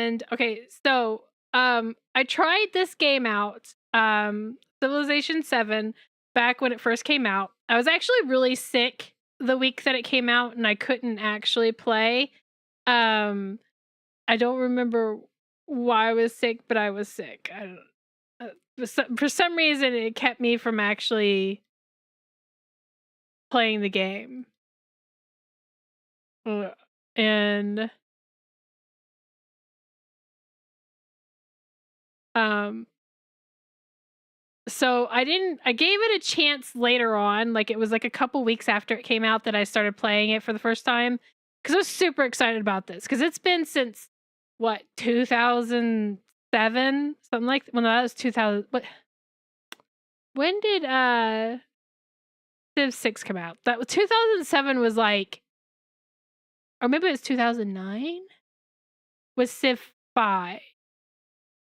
And okay, so I tried this game out, Civilization 7, back when it first came out. I was actually really sick the week that it came out, and I couldn't actually play. Um, I don't remember why I was sick, but I was sick. I don't. For some reason, it kept me from actually playing the game. And um so I gave it a chance later on, like it was like a couple weeks after it came out that I started playing it for the first time cuz I was super excited about this cuz it's been since what, 2007, something like when that was 2000. What, when did Civ 6 come out? That was 2007, was like, or maybe it was 2009 was Civ 5.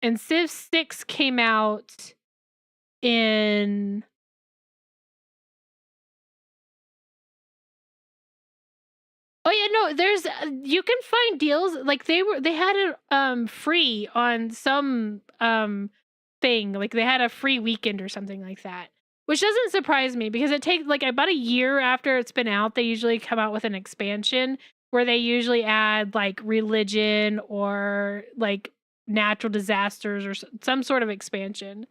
And Civ 6 came out in, oh yeah, no, there's you can find deals, like they had it free on some thing, like they had a free weekend or something like that. Which doesn't surprise me because it takes like about a year after it's been out, they usually come out with an expansion where they usually add like religion or like natural disasters or some sort of expansion.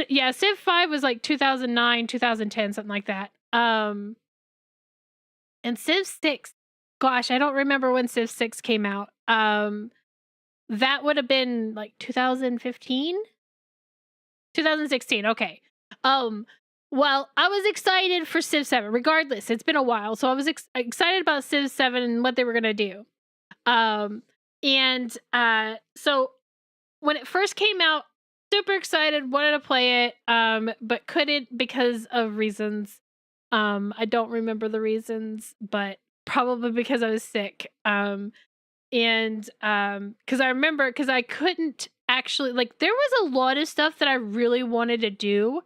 Yeah, Civ 5 was like 2009, 2010, something like that. And Civ 6, gosh, I don't remember when Civ 6 came out. That would have been like 2015, 2016. Okay. Well, I was excited for Civ 7. Regardless, it's been a while, so I was excited about Civ 7 and what they were gonna do. And so when it first came out, super excited, wanted to play it, but couldn't because of reasons. I don't remember the reasons, but probably because I was sick. And because I remember, because I couldn't actually, like, there was a lot of stuff that I really wanted to do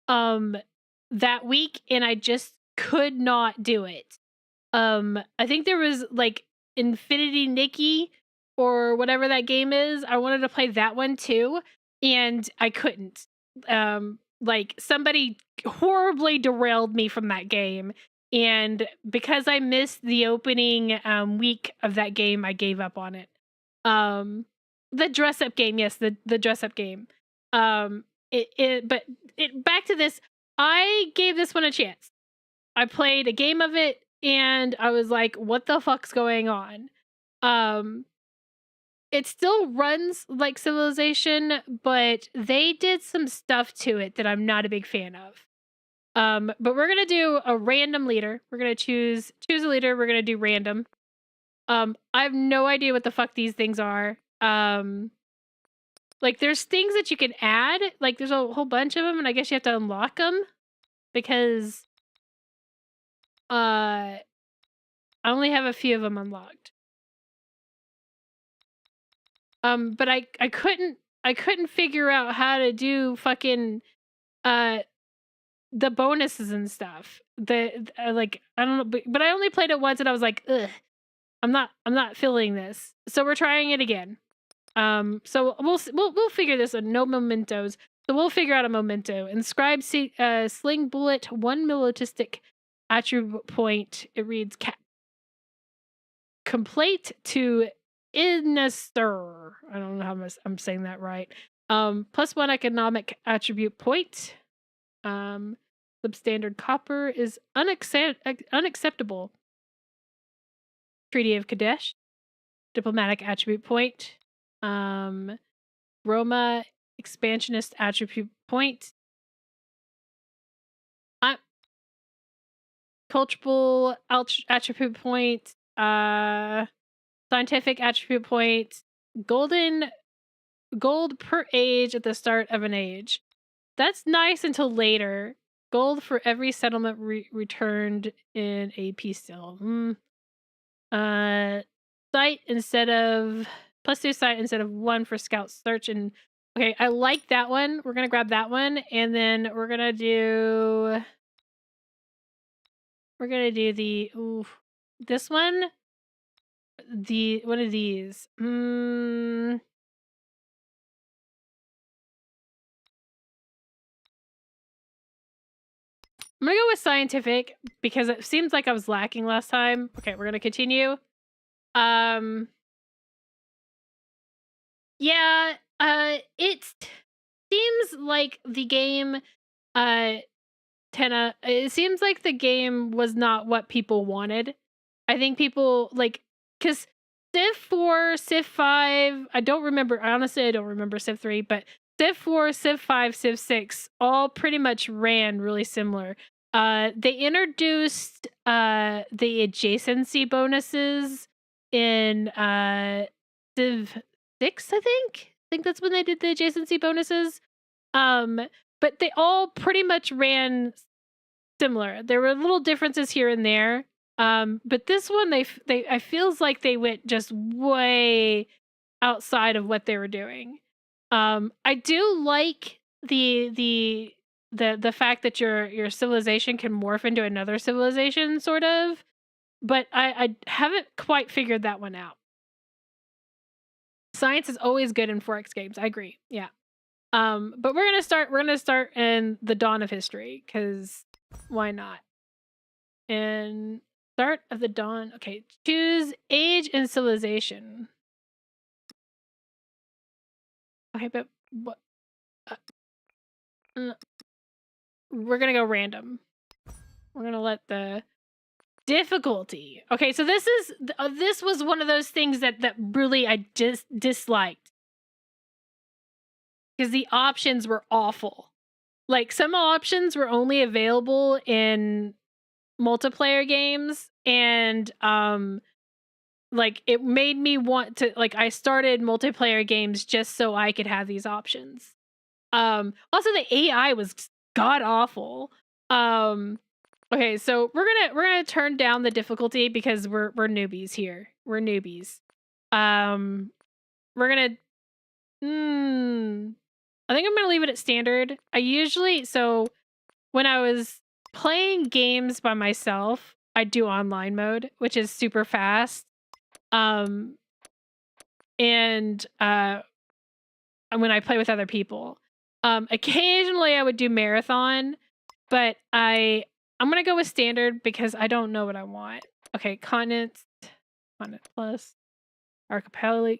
that week, and I just could not do it. I think there was like Infinity Nikki or whatever that game is. I wanted to play that one too, and I couldn't. Like somebody horribly derailed me from that game, and because I missed the opening week of that game, I gave up on it. The dress up game, yes, the dress up game. But back to this. I gave this one a chance. I played a game of it and I was like, what the fuck's going on? Um, it still runs like Civilization, but they did some stuff to it that I'm not a big fan of. But we're gonna do a random leader. We're gonna choose a leader. We're gonna do random. I have no idea what the fuck these things are. Like there's things that you can add. Like there's a whole bunch of them, and I guess you have to unlock them because I only have a few of them unlocked. But I couldn't figure out how to do fucking the bonuses and stuff. Like I don't know, but I only played it once and I was like, ugh, I'm not feeling this. So we're trying it again. So we'll figure this out. No mementos. So we'll figure out a memento. Inscribe sling bullet 1 militistic attribute point. It reads complete to Innister. I don't know how I'm saying that right. +1 economic attribute point. Substandard copper is unacceptable. Treaty of Kadesh. Diplomatic attribute point. Roma expansionist attribute point. Cultural attribute point. Scientific attribute point. Gold per age at the start of an age. That's nice until later. Gold for every settlement returned in a peace still. Sight instead of +2 sight instead of 1 for scout search. And okay, I like that one. We're gonna grab that one, and then we're gonna do the this one. one of these. I'm gonna go with scientific because it seems like I was lacking last time. Okay, we're gonna continue. Yeah, it seems like the game, Tenna, it seems like the game was not what people wanted. I think people, like, because Civ 4, Civ 5, I honestly, I don't remember Civ 3, but Civ 4, Civ 5, Civ 6 all pretty much ran really similar. They introduced the adjacency bonuses in Civ 6, I think. I think that's when they did the adjacency bonuses. But they all pretty much ran similar. There were little differences here and there. But this one, I feels like they went just way outside of what they were doing. I do like the fact that your civilization can morph into another civilization, sort of. But I haven't quite figured that one out. Science is always good in 4X games. I agree. Yeah. But we're gonna start in the dawn of history, because why not? And start of the dawn. Okay, choose age and civilization. Okay, but what? We're gonna go random. We're gonna let the difficulty. Okay, so this was one of those things that really I just disliked, because the options were awful. Like, some options were only available in multiplayer games, and like, it made me want to, like, I started multiplayer games just so I could have these options. Also, the AI was god awful. Okay, so we're gonna turn down the difficulty because we're newbies here. We're newbies. We're gonna I think I'm gonna leave it at standard. So when I was playing games by myself, I do online mode, which is super fast. And when I play with other people, occasionally I would do marathon, but I'm gonna go with standard because I don't know what I want. Okay, continent plus, archipelago,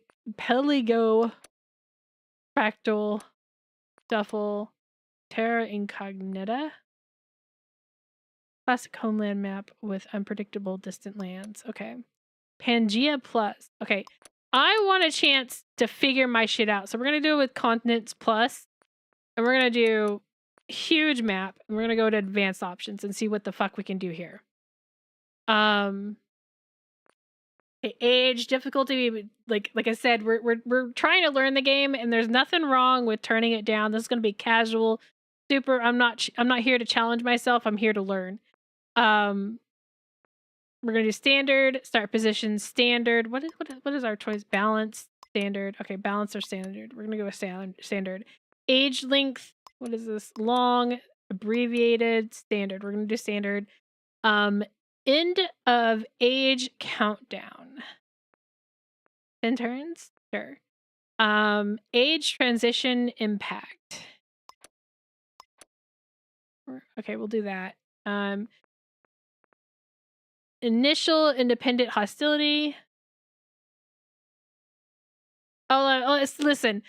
fractal, duffel, terra incognita, classic homeland map with unpredictable distant lands. Okay, Pangea plus. Okay, I want a chance to figure my shit out, so we're gonna do it with continents plus, and we're gonna do huge map, and we're gonna go to advanced options and see what the fuck we can do here. Age, difficulty, like I said, we're trying to learn the game, and there's nothing wrong with turning it down. This is gonna be casual, super. I'm not here to challenge myself. I'm here to learn. We're gonna do standard, start position, standard. What is our choice? Balance, standard. Okay, balance or standard. We're gonna go with standard. Age length. What is this? Long, abbreviated, standard. We're gonna do standard. End of age countdown. 10 turns? Sure. Age transition impact. Okay, we'll do that. Initial independent hostility. Listen.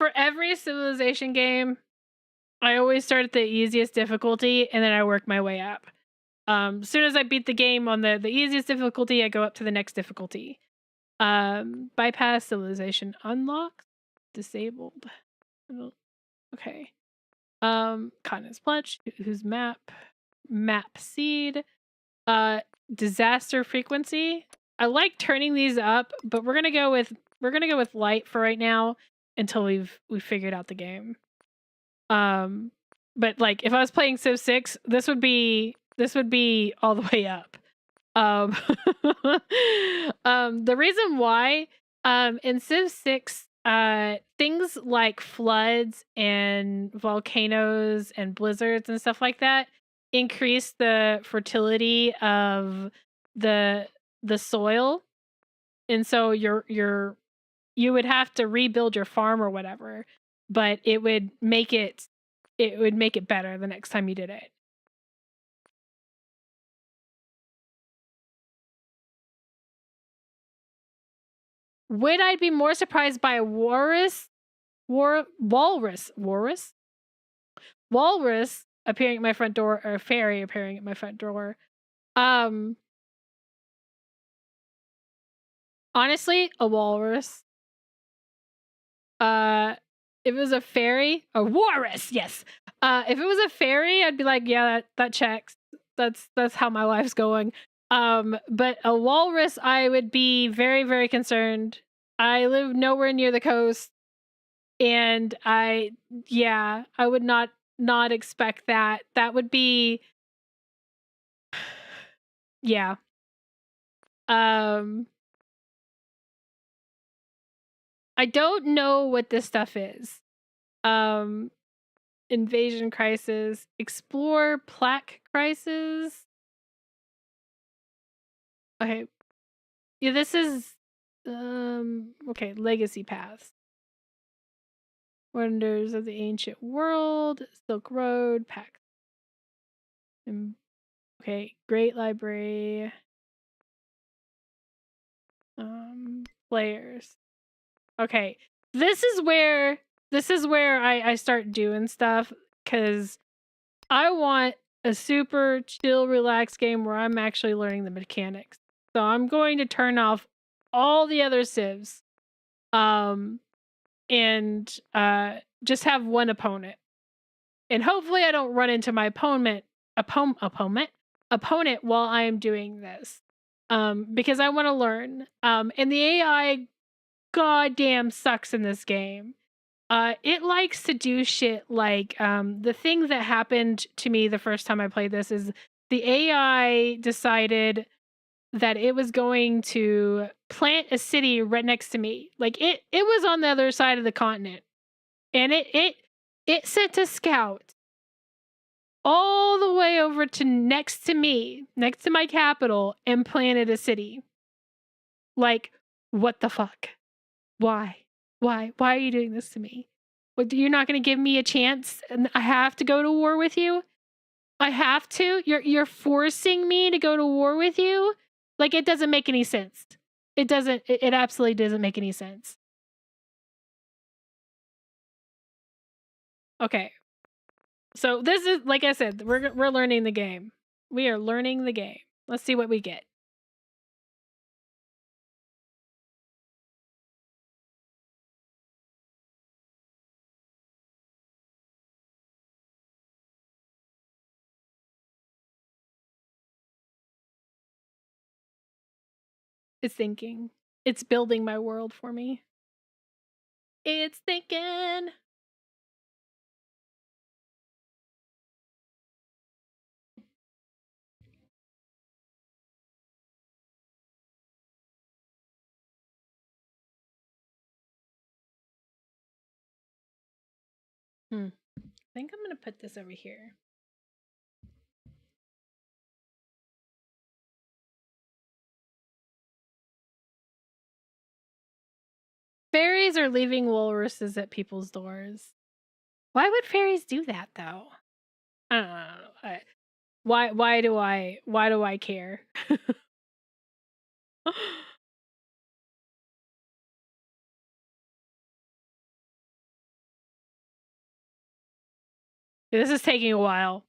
For every civilization game, I always start at the easiest difficulty, and then I work my way up. As soon as I beat the game on the easiest difficulty, I go up to the next difficulty. Bypass civilization unlocked, disabled. Okay. Continents pledge. Who's map seed. Disaster frequency. I like turning these up, but we're gonna go with light for right now until we've figured out the game. But like, if I was playing Civ 6, this would be all the way up. The reason why, in Civ 6, things like floods and volcanoes and blizzards and stuff like that increase the fertility of the the soil, and so you would have to rebuild your farm or whatever, but it would make it better the next time you did it. Would I be more surprised by a walrus appearing at my front door, or a fairy appearing at my front door? Honestly, a walrus. If it was a fairy, a walrus, yes. If it was a fairy, I'd be like, yeah, that checks. That's how my life's going. But a walrus, I would be very, very concerned. I live nowhere near the coast, and I would not expect that. That would be, yeah. I don't know what this stuff is. Invasion crisis, explore plaque crisis. Okay. Yeah, this is okay, legacy paths. Wonders of the ancient world, Silk Road, pack. Okay, Great Library. Players. Okay. This is where I start doing stuff, because I want a super chill, relaxed game where I'm actually learning the mechanics. So I'm going to turn off all the other civs, and just have one opponent. And hopefully I don't run into my opponent while I am doing this, because I want to learn. And the AI goddamn sucks in this game. It likes to do shit like, the thing that happened to me the first time I played this is the AI decided that it was going to plant a city right next to me. Like, it was on the other side of the continent, and it sent a scout all the way over to next to me, next to my capital, and planted a city. Like, what the fuck? Why are you doing this to me? What, you're not going to give me a chance, and I have to go to war with you? I have to? You're forcing me to go to war with you? Like, it doesn't make any sense. It absolutely doesn't make any sense. Okay. So this is, like I said, we're learning the game. We are learning the game. Let's see what we get. It's thinking. It's building my world for me. It's thinking. I think I'm going to put this over here. Fairies are leaving walruses at people's doors. Why would fairies do that, though? I don't know. Why do I care? This is taking a while.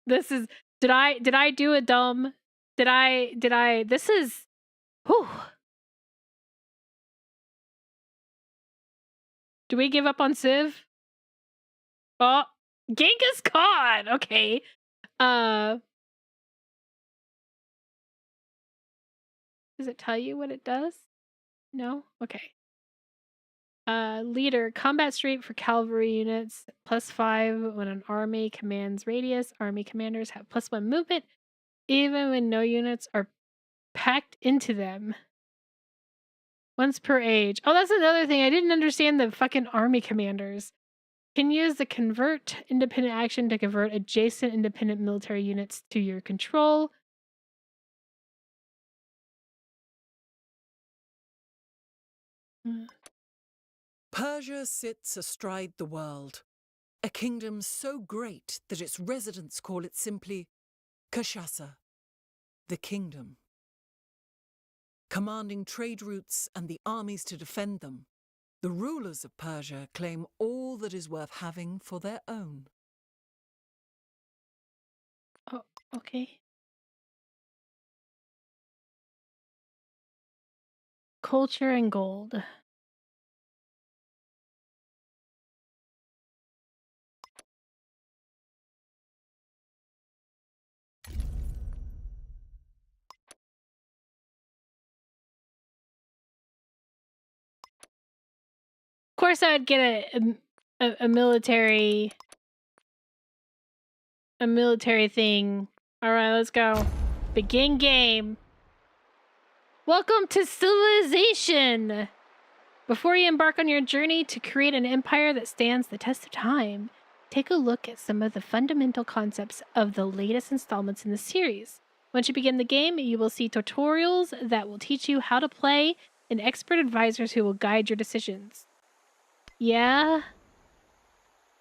This is, did I do a dumb? This is, whew. Do we give up on Civ? Oh, Genghis Khan. Okay. Does it tell you what it does? No? Okay. Leader, combat straight for cavalry units, +5 when an army commands radius. Army commanders have +1 movement, even when no units are packed into them. Once per age. Oh, that's another thing. I didn't understand the fucking army commanders. Can use the convert independent action to convert adjacent independent military units to your control. Persia sits astride the world, a kingdom so great that its residents call it simply Kashasa, the kingdom. Commanding trade routes and the armies to defend them, the rulers of Persia claim all that is worth having for their own. Oh, okay. Culture and gold. Of course, I would get a military thing. All right, let's go. Begin game. Welcome to civilization. Before you embark on your journey to create an empire that stands the test of time, take a look at some of the fundamental concepts of the latest installments in the series. Once you begin the game, you will see tutorials that will teach you how to play and expert advisors who will guide your decisions. Yeah?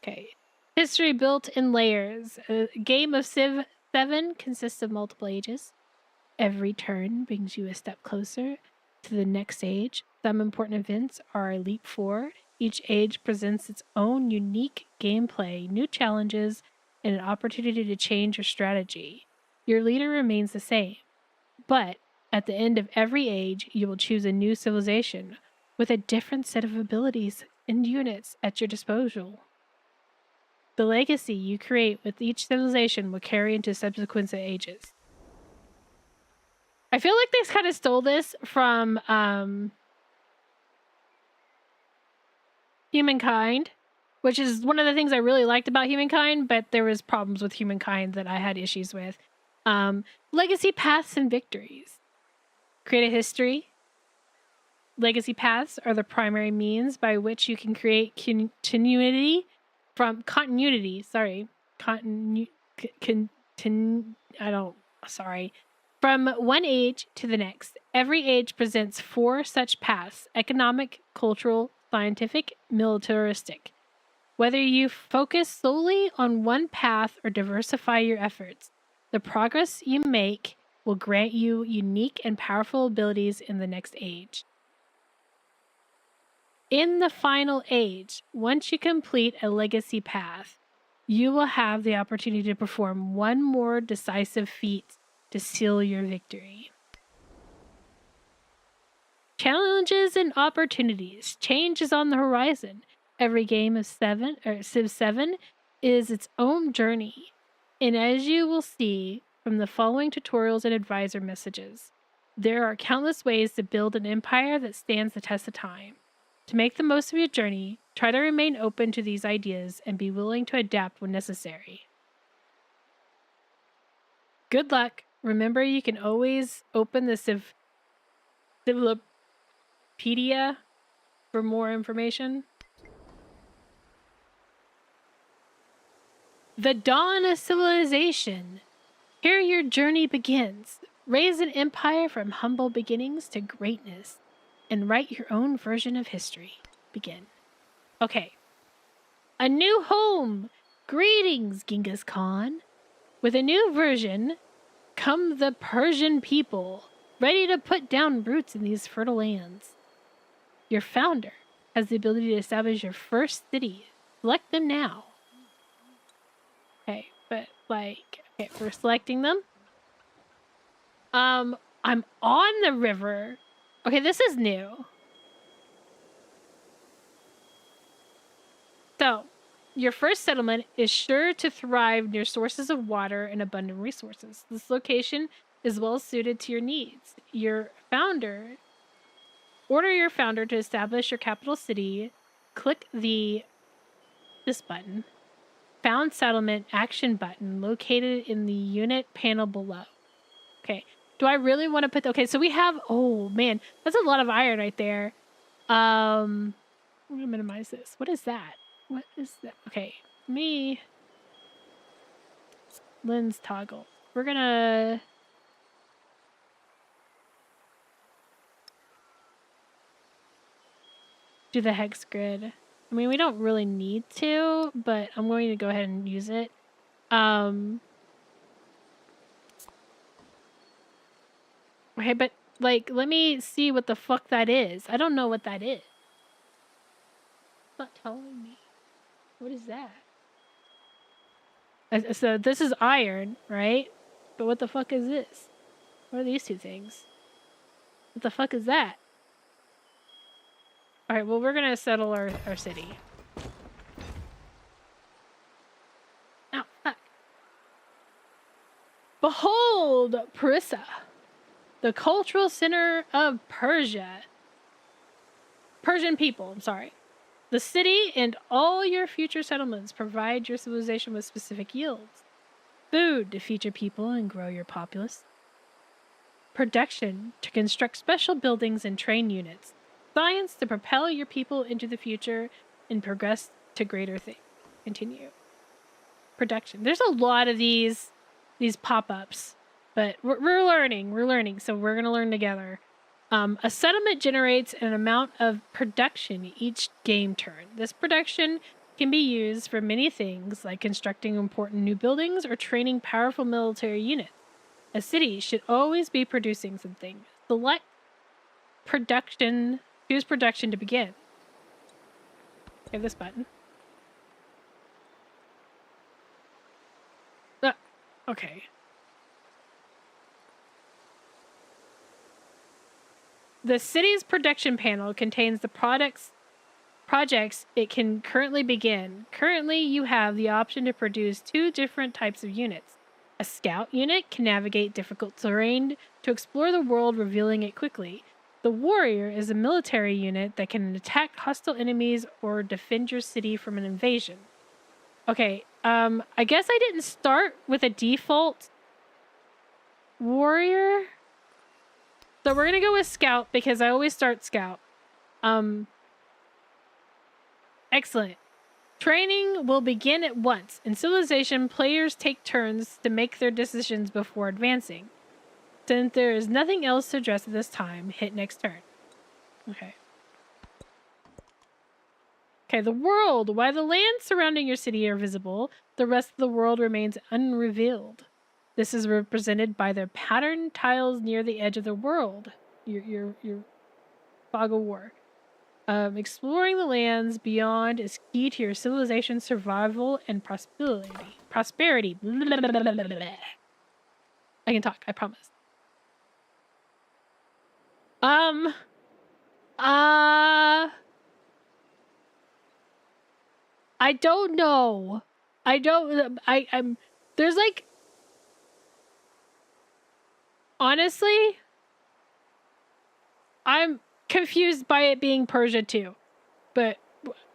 Okay. History built in layers. A game of Civ 7 consists of multiple ages. Every turn brings you a step closer to the next age. Some important events are a leap forward. Each age presents its own unique gameplay, new challenges, and an opportunity to change your strategy. Your leader remains the same, but at the end of every age, you will choose a new civilization with a different set of abilities and units at your disposal. The legacy you create with each civilization will carry into subsequent ages. I feel like they kind of stole this from Humankind, which is one of the things I really liked about Humankind, but there was problems with Humankind that I had issues with. Legacy paths and victories. Create a history. Legacy paths are the primary means by which you can create continuity from continuity. Sorry, From one age to the next. Every age presents 4 such paths: economic, cultural, scientific, militaristic. Whether you focus solely on one path or diversify your efforts, the progress you make will grant you unique and powerful abilities in the next age. In the final age, once you complete a legacy path, you will have the opportunity to perform one more decisive feat to seal your victory. Challenges and opportunities. Change is on the horizon. Every game of Civ 7 is its own journey. And as you will see from the following tutorials and advisor messages, there are countless ways to build an empire that stands the test of time. To make the most of your journey, try to remain open to these ideas and be willing to adapt when necessary. Good luck. Remember, you can always open the Civilopedia for more information. The dawn of civilization. Here your journey begins. Raise an empire from humble beginnings to greatness and write your own version of history. Begin. Okay. A new home. Greetings, Genghis Khan. With a new version, come the Persian people, ready to put down roots in these fertile lands. Your founder has the ability to establish your first city. Select them now. Okay, but okay, we're selecting them. I'm on the river. Okay, this is new. So, your first settlement is sure to thrive near sources of water and abundant resources. This location is well suited to your needs. Order your founder to establish your capital city. Click this button. Found settlement action button located in the unit panel below. Okay. Do I really want to put okay, so we have oh man, that's a lot of iron right there. I'm gonna minimize this. What is that? What is that? Okay. Me lens toggle. We're gonna do the hex grid. I mean, we don't really need to, but I'm going to go ahead and use it. Okay, but like, let me see what the fuck that is. I don't know what that is. It's not telling me. What is that? So this is iron, right? But what the fuck is this? What are these two things? What the fuck is that? Alright, well, we're gonna settle our city. Oh, fuck. Behold, Parissa, the cultural center of Persia. Persian people, I'm sorry. The city and all your future settlements provide your civilization with specific yields. Food to feed your people and grow your populace. Production to construct special buildings and train units. Science to propel your people into the future and progress to greater things. Continue. Production. There's a lot of these pop-ups, but we're learning, so we're gonna learn together. A settlement generates an amount of production each game turn. This production can be used for many things, like constructing important new buildings or training powerful military units. A city should always be producing something. Select production, choose production to begin. Okay, this button. Okay. The city's production panel contains the projects it can currently begin. Currently, you have the option to produce 2 different types of units. A scout unit can navigate difficult terrain to explore the world, revealing it quickly. The warrior is a military unit that can attack hostile enemies or defend your city from an invasion. Okay, I guess I didn't start with a default warrior. So we're gonna go with scout because I always start scout. Excellent. Training will begin at once. In Civilization, players take turns to make their decisions before advancing. Since there is nothing else to address at this time, hit next turn. Okay. Okay, the world. While the lands surrounding your city are visible, the rest of the world remains unrevealed. This is represented by the patterned tiles near the edge of the world. Your fog of war. Exploring the lands beyond is key to your civilization's survival and prosperity. Blah, blah, blah, blah. I can talk, I promise. I don't know. I'm there's like, honestly, I'm confused by it being Persia too, but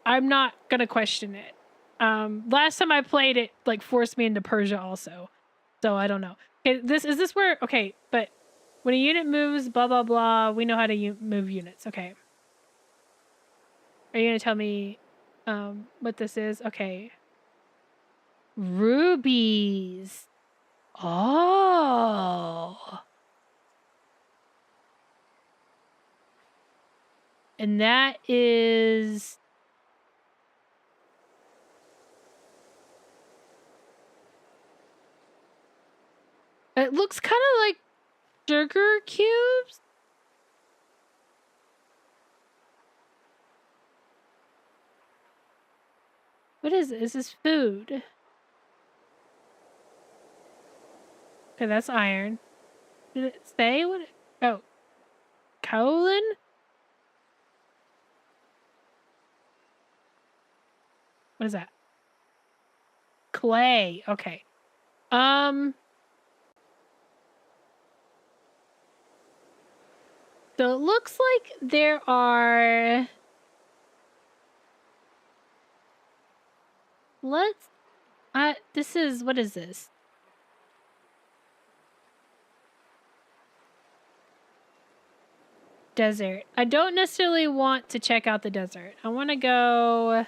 I'm not gonna question it. Last time I played it, like, forced me into Persia also, so I don't know. Okay, is this where? Okay, but when a unit moves, blah blah blah, we know how to move units. Okay, are you gonna tell me what this is? Okay, rubies. Oh. And that is... It looks kind of like sugar cubes. What is it? Is this food? Okay, that's iron. Did it say what? Oh. Kaolin? What is that? Clay. Okay. So it looks like there are... this is... What is this? Desert. I don't necessarily want to check out the desert. I want to go...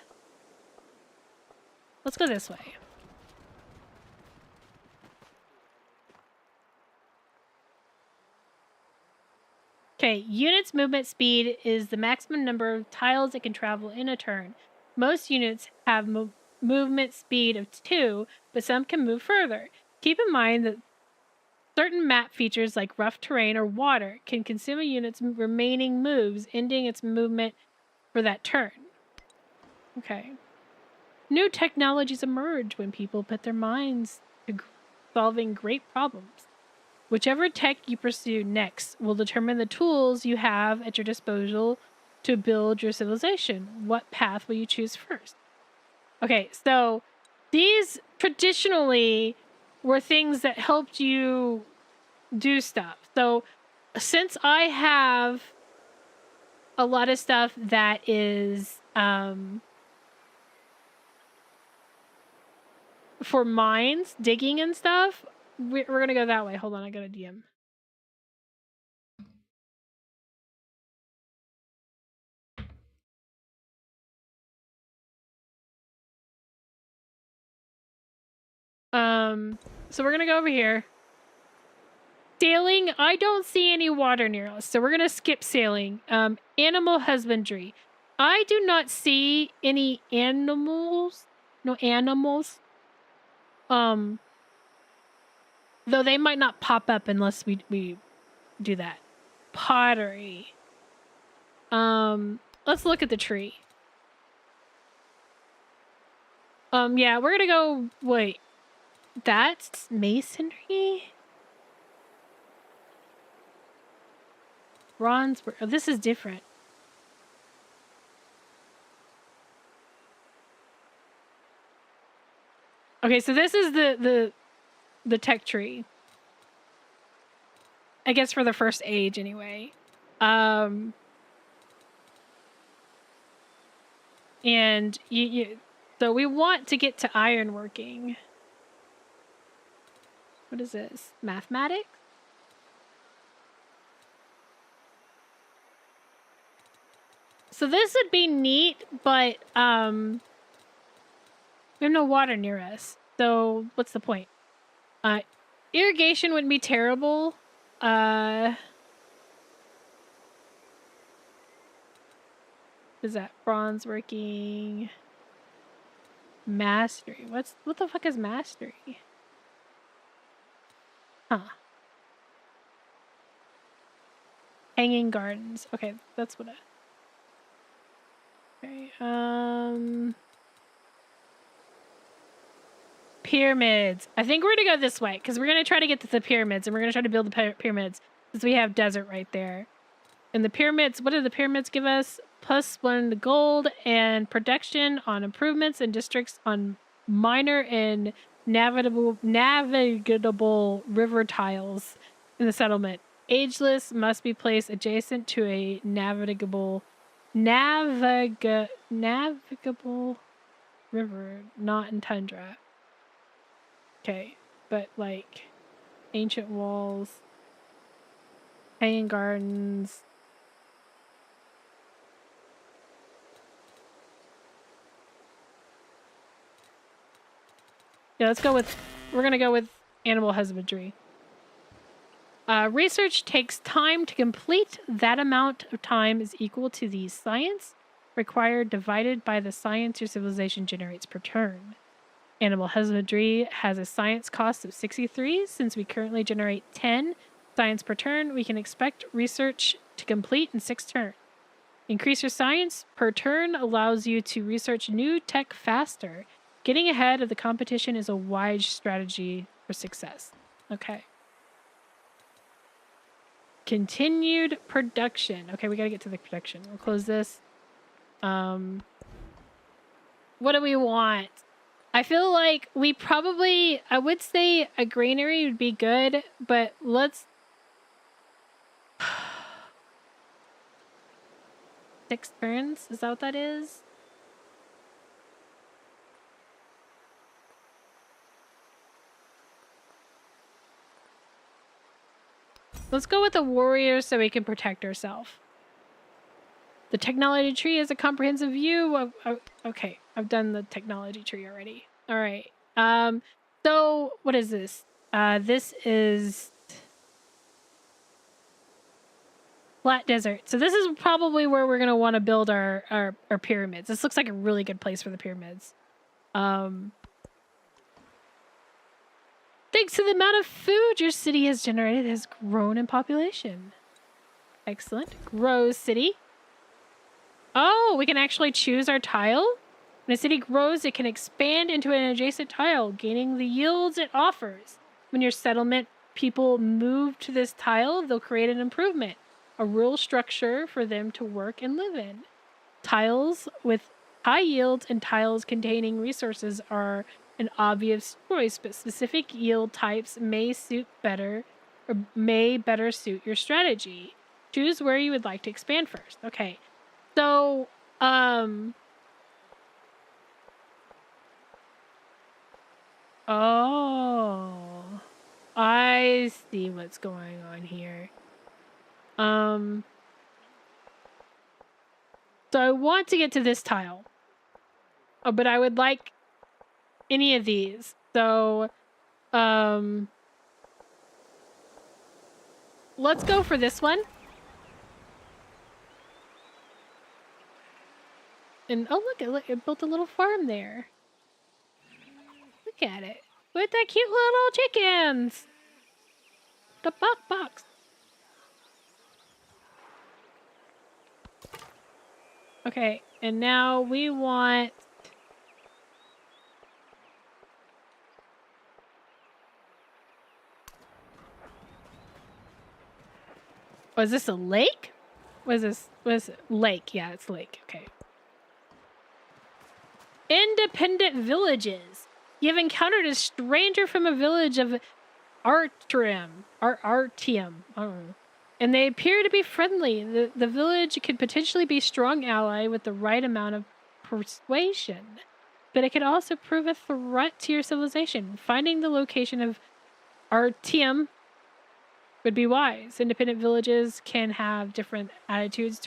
Let's go this way. Okay, units movement speed is the maximum number of tiles it can travel in a turn. Most units have movement speed of 2, but some can move further. Keep in mind that certain map features like rough terrain or water can consume a unit's remaining moves, ending its movement for that turn. Okay. New technologies emerge when people put their minds to solving great problems. Whichever tech you pursue next will determine the tools you have at your disposal to build your civilization. What path will you choose first? Okay, so these traditionally were things that helped you do stuff. So since I have a lot of stuff that is for mines, digging and stuff, we're gonna go that way. Hold on, I got a DM. So we're gonna go over here. Sailing, I don't see any water near us, so we're gonna skip sailing. Animal husbandry. I do not see any animals. No animals. Though they might not pop up unless we do that. Pottery. Let's look at the tree. Yeah, we're gonna go, wait. That's masonry? Bronze, oh, this is different. Okay, so this is the tech tree. I guess for the first age anyway. And so we want to get to ironworking. What is this? Mathematics? So this would be neat, but we have no water near us. So what's the point? Irrigation wouldn't be terrible. What is that? Bronze working. Mastery. What the fuck is mastery? Huh. Hanging gardens. Okay, that's what okay, pyramids. I think we're gonna go this way because we're gonna try to get to the pyramids and we're gonna try to build the pyramids since we have desert right there. And the pyramids, what do the pyramids give us? +1 to gold and production on improvements in districts on minor and navigable river tiles in the settlement. Ageless must be placed adjacent to a navigable river, not in tundra. Okay, but like ancient walls, hanging gardens. Yeah, we're gonna go with animal husbandry. Research takes time to complete. That amount of time is equal to the science required divided by the science your civilization generates per turn. Animal husbandry has a science cost of 63. Since we currently generate 10 science per turn, we can expect research to complete in 6 turns. Increase your science per turn allows you to research new tech faster. Getting ahead of the competition is a wise strategy for success. Okay. Continued production. Okay, we gotta get to the production. We'll close this. What do we want? I feel like we probably, I would say a granary would be good, but let's... 6 turns? Is that what that is? Let's go with the warrior so we can protect ourselves. The technology tree is a comprehensive view of... okay, I've done the technology tree already. All right. So what is this? This is flat desert. So this is probably where we're going to want to build our pyramids. This looks like a really good place for the pyramids. Thanks to the amount of food your city has generated, it has grown in population. Excellent. Grows city. Oh, we can actually choose our tile. When a city grows, it can expand into an adjacent tile, gaining the yields it offers. When your settlement people move to this tile, they'll create an improvement, a rural structure for them to work and live in. Tiles with high yields and tiles containing resources are an obvious choice, but specific yield types may suit better or may better suit your strategy. Choose where you would like to expand first. Okay. So, oh, I see what's going on here. So I want to get to this tile. Oh, but I would like any of these. So, let's go for this one. And oh, look, it built a little farm there. Look at it. With the cute little chickens. The box. Okay, and now we want... Was this a lake? Was this lake? Yeah, it's lake. Okay. Independent villages. You've encountered a stranger from a village of Artium. Artium. I don't know. And they appear to be friendly. The village could potentially be a strong ally with the right amount of persuasion. But it could also prove a threat to your civilization. Finding the location of Artium would be wise. Independent villages can have different attitudes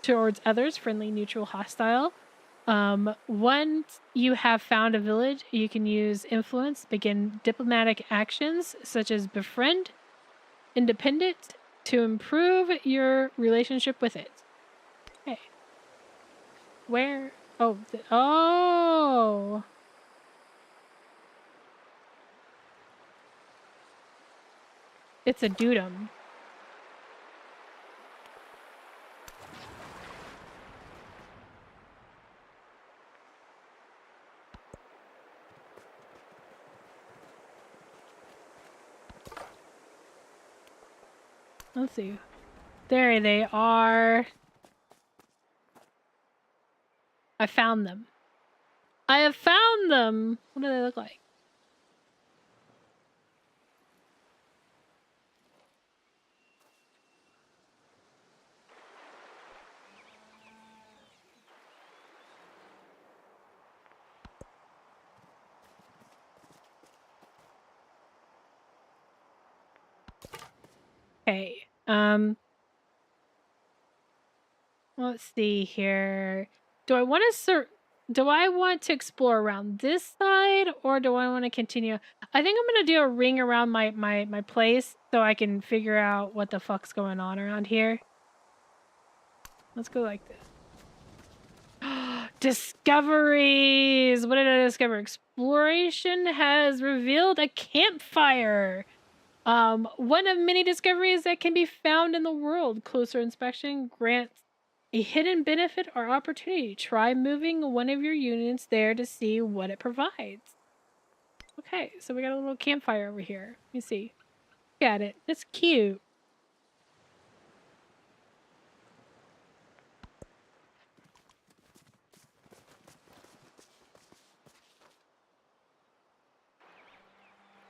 towards others, friendly, neutral, hostile. Once you have found a village, you can use influence, begin diplomatic actions such as befriend independent to improve your relationship with it. Okay. Where? Oh, oh. It's a dudum. Let's see. There they are. I found them. I have found them. What do they look like? Okay. Let's see here. Do I want to explore around this side, or do I want to continue? I think I'm gonna do a ring around my place so I can figure out what the fuck's going on around here. Let's go like this. Discoveries! What did I discover? Exploration has revealed a campfire. One of many discoveries that can be found in the world. Closer inspection grants a hidden benefit or opportunity. Try moving one of your units there to see what it provides. Okay, so we got a little campfire over here. Let me see. Look at it. It's cute.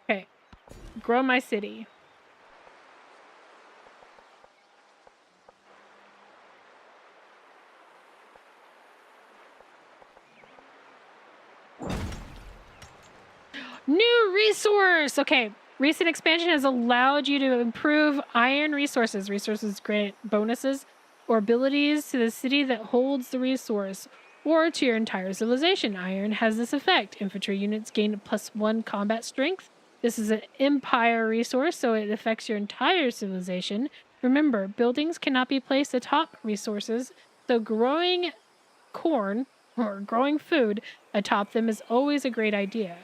Okay. Grow my city. New resource! Okay, recent expansion has allowed you to improve iron resources. Resources grant bonuses or abilities to the city that holds the resource or to your entire civilization. Iron has this effect. Infantry units gain +1 combat strength. This is an empire resource, so it affects your entire civilization. Remember, buildings cannot be placed atop resources, so growing corn or growing food atop them is always a great idea.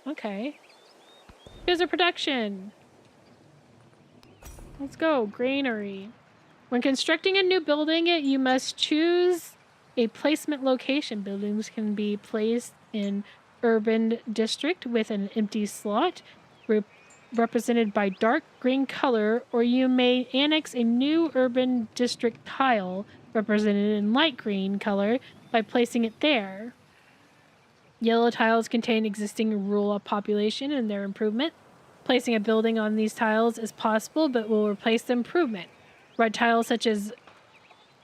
Okay. Here's a production. Let's go. Granary. When constructing a new building, you must choose a placement location. Buildings can be placed in urban district with an empty slot represented by dark green color, or you may annex a new urban district tile represented in light green color by placing it there. Yellow tiles contain existing rural population and their improvement. Placing a building on these tiles is possible, but will replace the improvement. Red tiles such as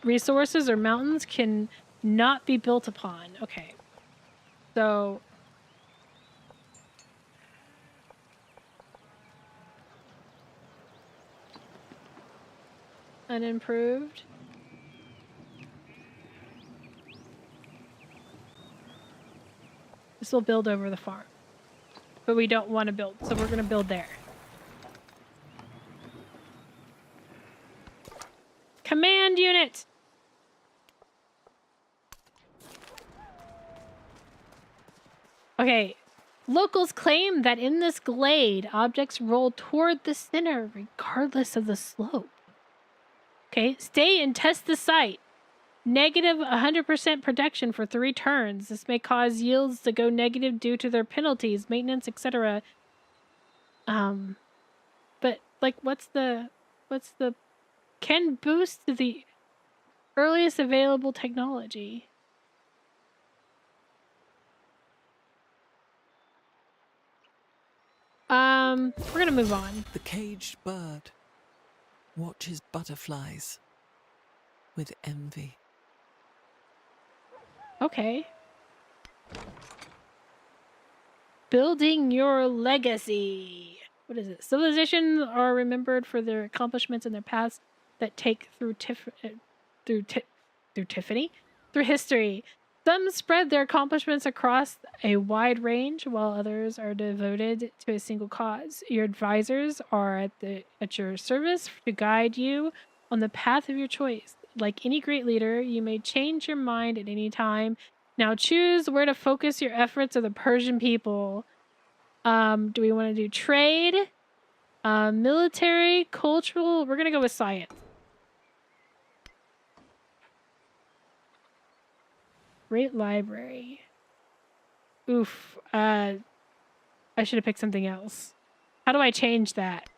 resources or mountains can not be built upon. Okay. So unimproved. This will build over the farm. But we don't want to build, so we're going to build there. Command unit! Okay. Locals claim that in this glade, objects roll toward the center regardless of the slope. Okay, stay and test the site. Negative 100% protection for 3 turns. This may cause yields to go negative due to their penalties, maintenance, etc. But like, what's the can boost the earliest available technology? We're gonna move on. The caged bird watches butterflies with envy. Okay. Building your legacy. What is it? Civilizations are remembered for their accomplishments and their paths that take through history. Some spread their accomplishments across a wide range, while others are devoted to a single cause. Your advisors are at your service to guide you on the path of your choice. Like any great leader, you may change your mind at any time. Now choose where to focus your efforts of the Persian people. Do we want to do trade? Military, cultural? We're gonna go with science. Great library. Oof. I should have picked something else. How do I change that?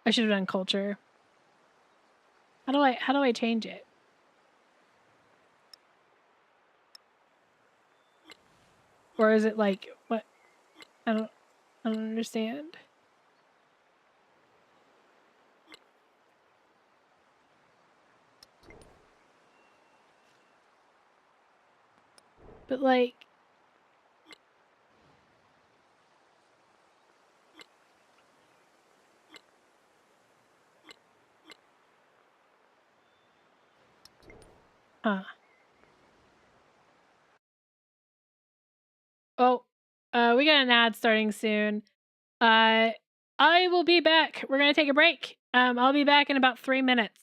I should have done culture. How do I change it? Or is it like what? I don't understand. But like huh. Oh, we got an ad starting soon. I will be back. We're gonna take a break. I'll be back in about 3 minutes.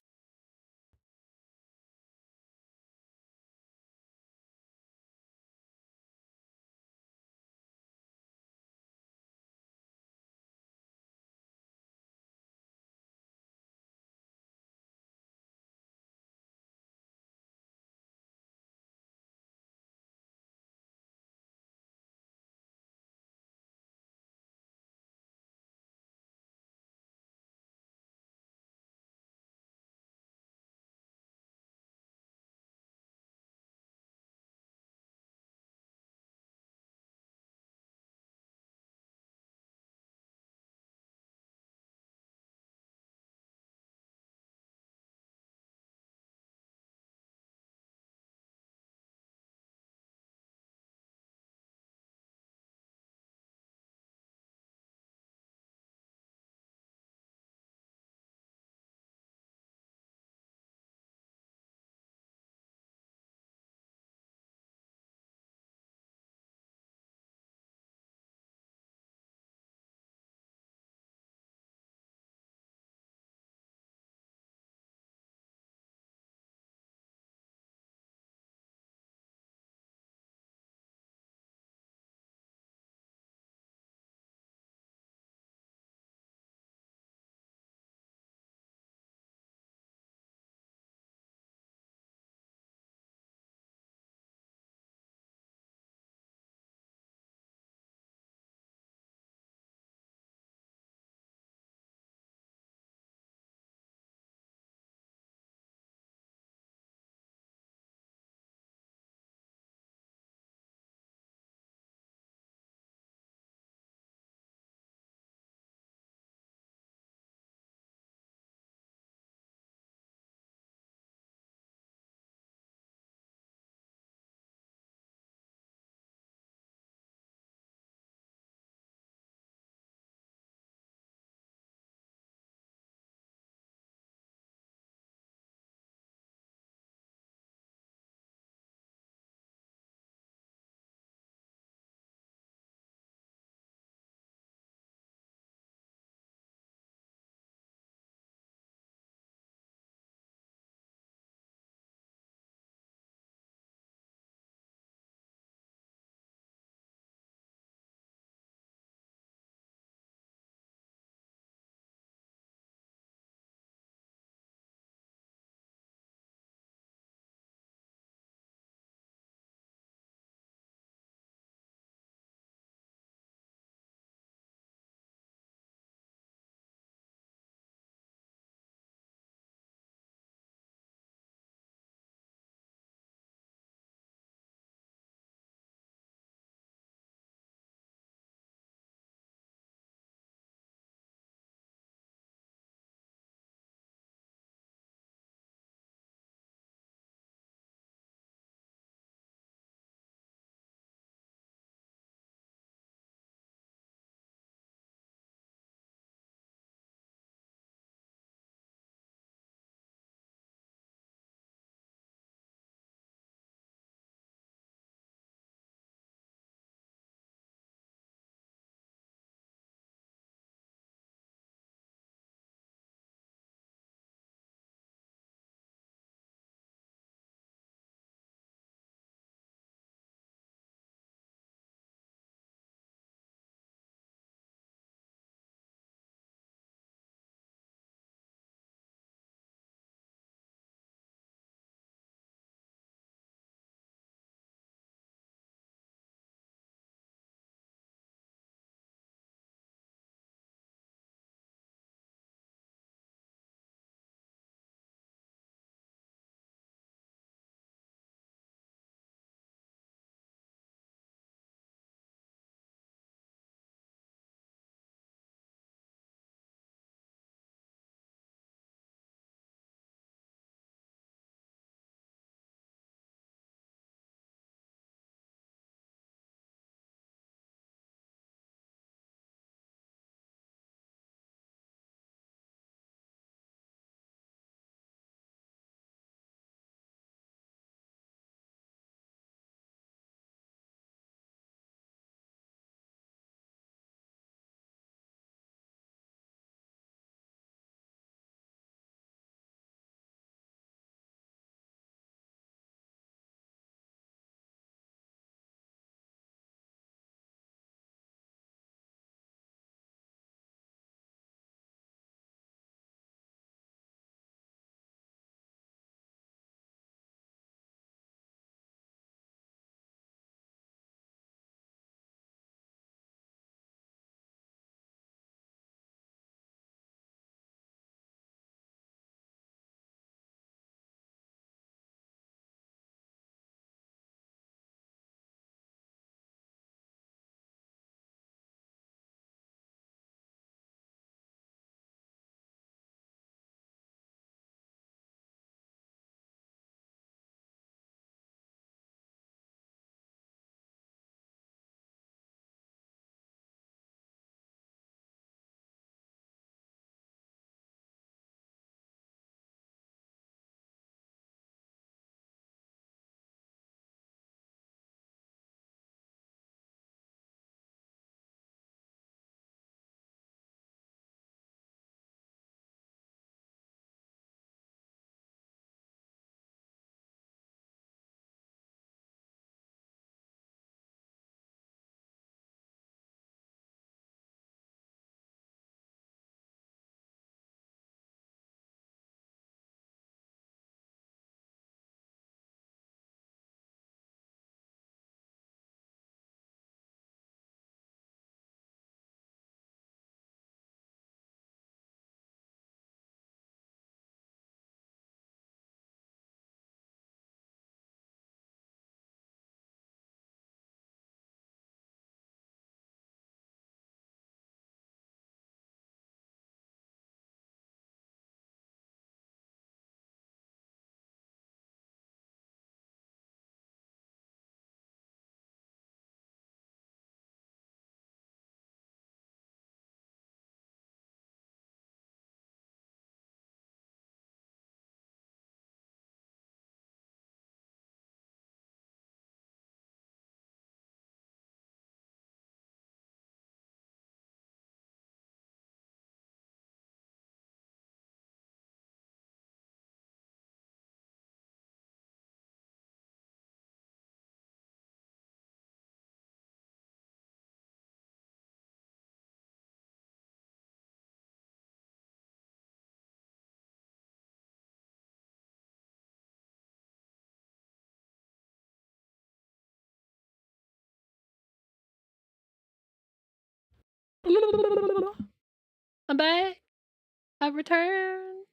I'm back. I returned.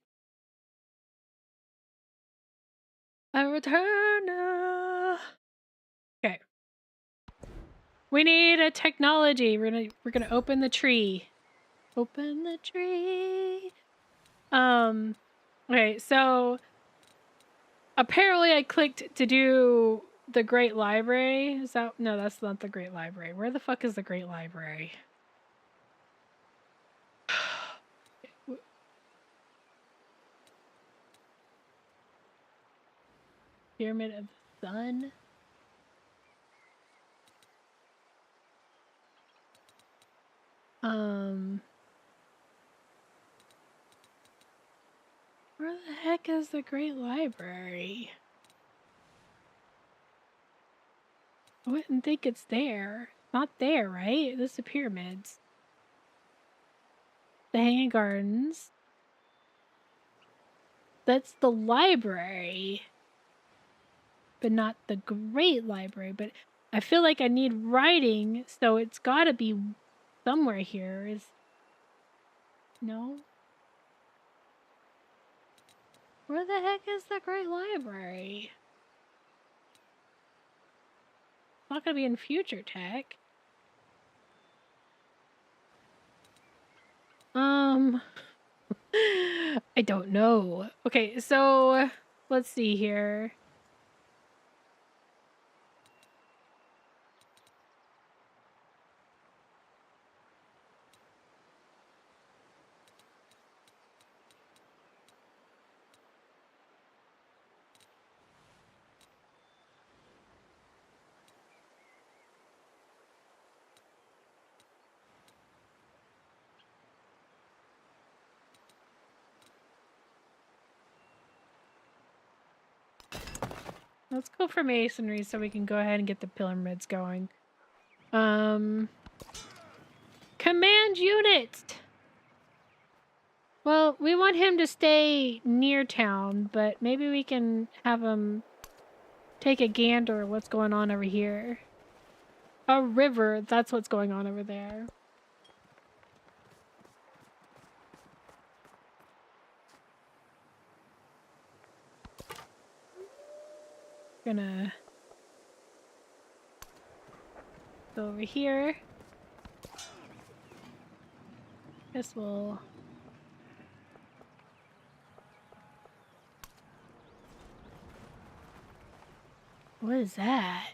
I return. Okay. We need a technology. We're gonna open the tree. Open the tree. Okay, so apparently I clicked to do the Great Library. Is that no, that's not the Great Library. Where the fuck is the Great Library? Pyramid of the Sun. Where the heck is the Great Library? I wouldn't think it's there. Not there, right? This is the pyramids. The Hanging Gardens. That's the library. But not the Great Library. But I feel like I need writing, so it's gotta be somewhere here. Is no? Where the heck is the Great Library? It's not gonna be in Future Tech. I don't know. Okay, so let's see here. Let's go for masonry so we can go ahead and get the pyramids going. Command units! Well, we want him to stay near town, but maybe we can have him take a gander at what's going on over here. A river, that's what's going on over there. Gonna go over here. Guess we'll... What is that?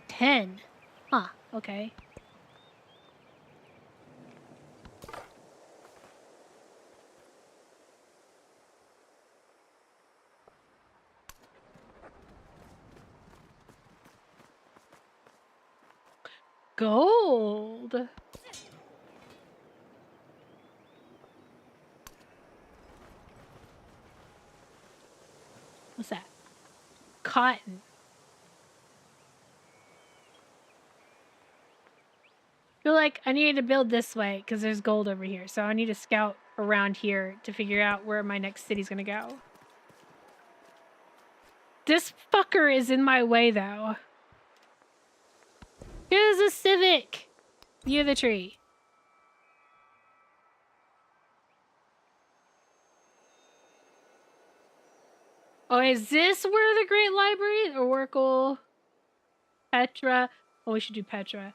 10. Huh, okay. Gold! What's that? Cotton. I feel like I need to build this way because there's gold over here. So I need to scout around here to figure out where my next city's gonna go. This fucker is in my way though. Here's a civic! View the tree. Oh, is this where the Great Library is? Oracle? Petra? Oh, we should do Petra.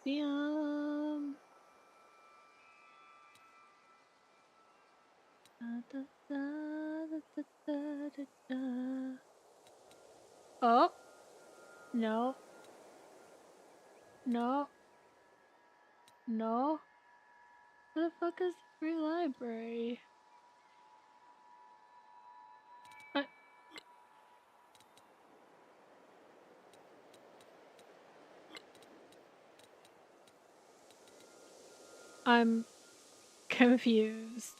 Colosseum. Oh. No. No. No. Where the fuck is the Great Library? I'm confused.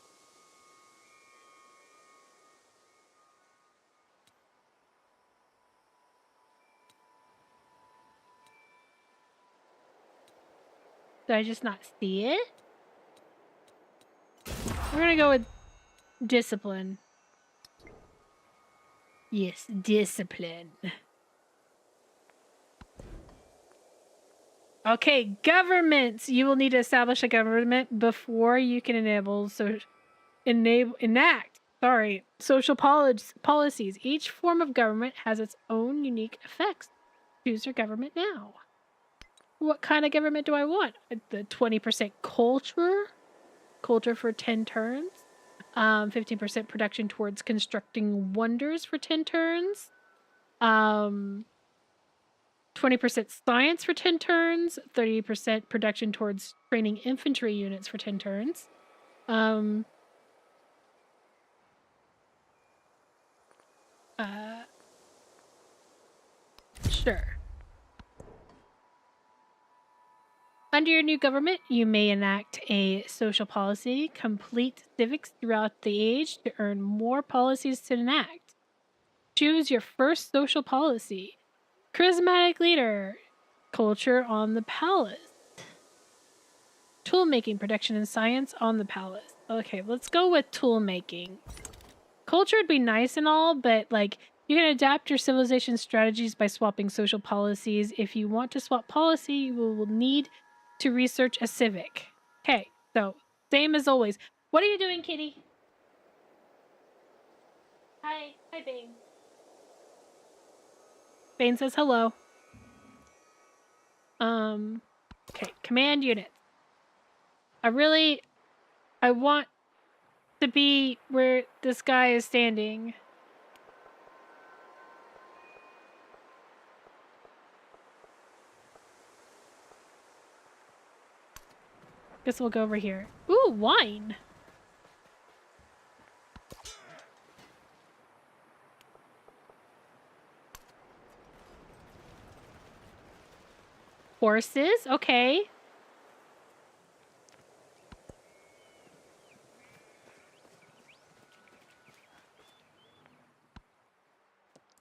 Did I just not see it? We're gonna go with discipline. Yes, discipline. Okay, governments. You will need to establish a government before you can enact social policies. Each form of government has its own unique effects. Choose your government now. What kind of government do I want? The 20% culture for 10 turns. 15% production towards constructing wonders for 10 turns. 20% science for 10 turns. 30% production towards training infantry units for 10 turns. Sure. Under your new government, you may enact a social policy, complete civics throughout the age to earn more policies to enact. Choose your first social policy. Charismatic leader. Culture on the palace. Tool making, production, and science on the palace. Okay, let's go with tool making. Culture would be nice and all, but like you can adapt your civilization strategies by swapping social policies. If you want to swap policy, you will need to research a civic. Okay, so same as always. What are you doing, kitty? Hi, Bane. Bane says hello. Okay, command unit. I want to be where this guy is standing. Guess we'll go over here. Ooh, wine. Horses, okay.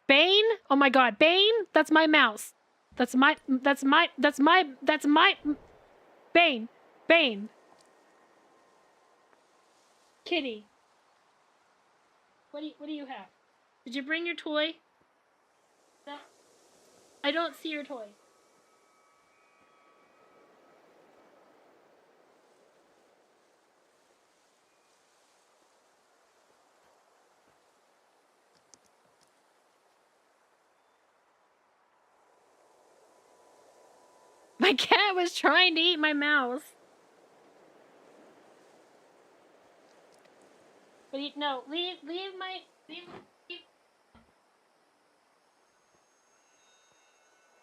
Bane? Oh my god, Bane? That's my mouse. That's my Bane. Bane. Kitty. What do you have? Did you bring your toy? No. I don't see your toy. My cat was trying to eat my mouse. But no, leave.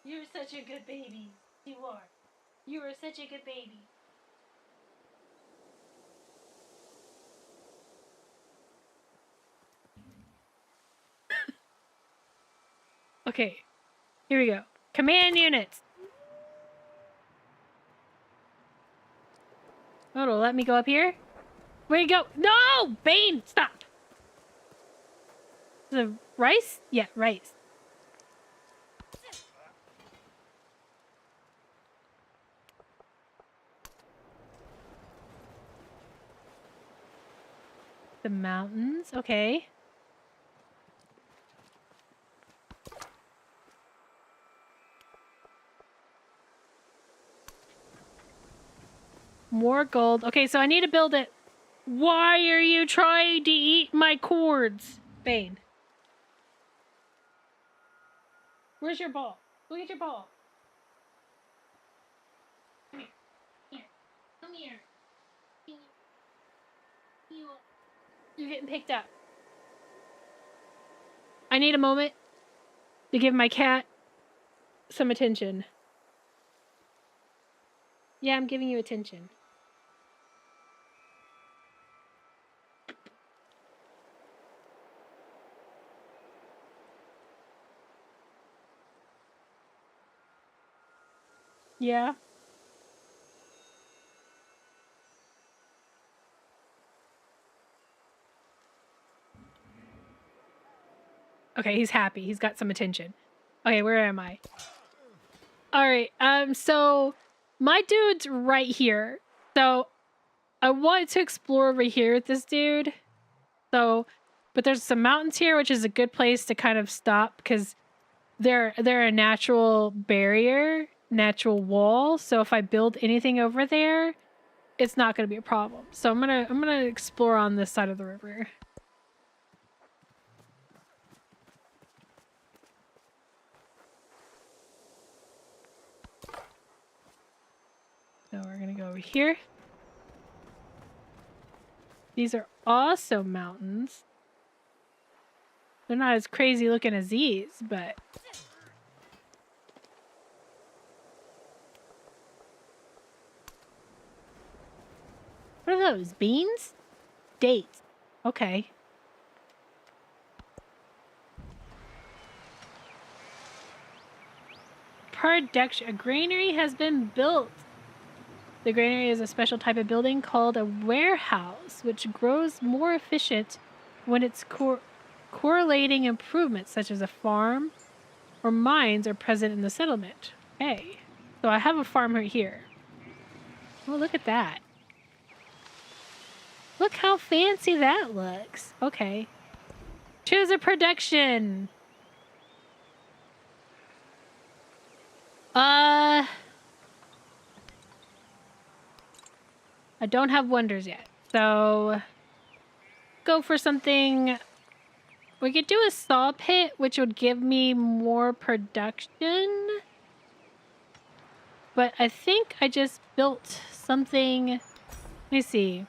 You're such a good baby. You are. You are such a good baby. Okay, here we go. Command units. Oh, it'll let me go up here? Where you go? No! Bane, stop! The rice? Yeah, rice. The mountains, okay. More gold. Okay, so I need to build it. Why are you trying to eat my cords? Bane. Where's your ball? Go get your ball. Come here. Here. Come here. You're getting picked up. I need a moment to give my cat some attention. Yeah, I'm giving you attention. Yeah. Okay, he's happy. He's got some attention. Okay, where am I? All right. So my dude's right here. So I wanted to explore over here with this dude. So, but there's some mountains here, which is a good place to kind of stop because they're a natural barrier, natural wall. So if I build anything over there, it's not going to be a problem. So I'm gonna explore on this side of the river. So we're gonna go over here. These are also mountains. They're not as crazy looking as these, but what are those? Beans? Dates. Okay. Production. A granary has been built. The granary is a special type of building called a warehouse, which grows more efficient when it's correlating improvements such as a farm or mines are present in the settlement. Okay. So I have a farm right here. Oh, look at that. Look how fancy that looks. Okay. Choose a production. I don't have wonders yet. So go for something. We could do a saw pit, which would give me more production. But I think I just built something. Let me see.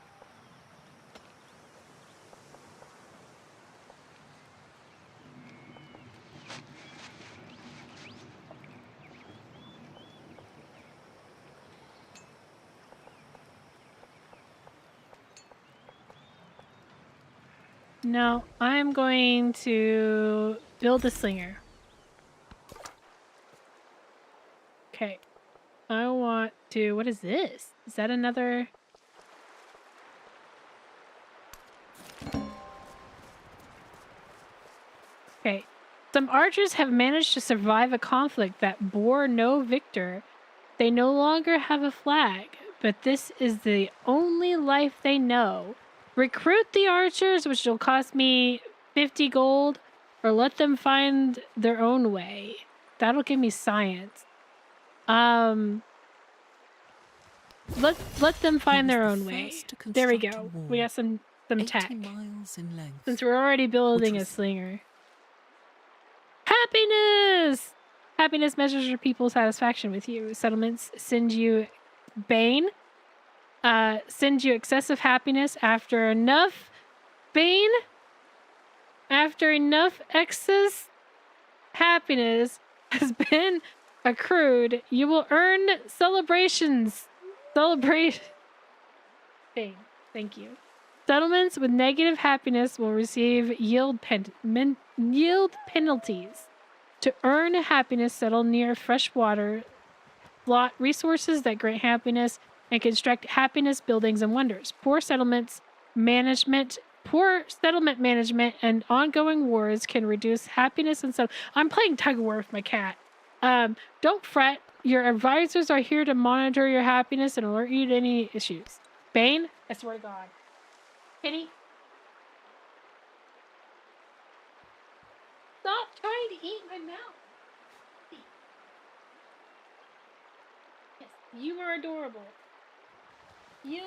No, I'm going to build a slinger. Okay. I want to... What is this? Is that another... Okay. Some archers have managed to survive a conflict that bore no victor. They no longer have a flag, but this is the only life they know. Recruit the archers, which will cost me 50 gold, or let them find their own way. That'll give me science. Let them find their own way. There we go. We got some tech. Miles in length, Since we're already building a slinger. Happiness! Happiness measures your people's satisfaction with you. Settlements send you Bane. Send you excessive happiness after enough Bane. After enough excess happiness has been accrued, you will earn celebrations. Celebrate. Bane. Thank you. Settlements with negative happiness will receive yield penalties. To earn happiness, settle near fresh water, slot resources that grant happiness, and construct happiness buildings and wonders. Poor settlement management, and ongoing wars can reduce happiness and so. I'm playing tug of war with my cat. Don't fret. Your advisors are here to monitor your happiness and alert you to any issues. Bane, I swear to God. Kitty? Stop trying to eat my mouth. Yes, you are adorable. You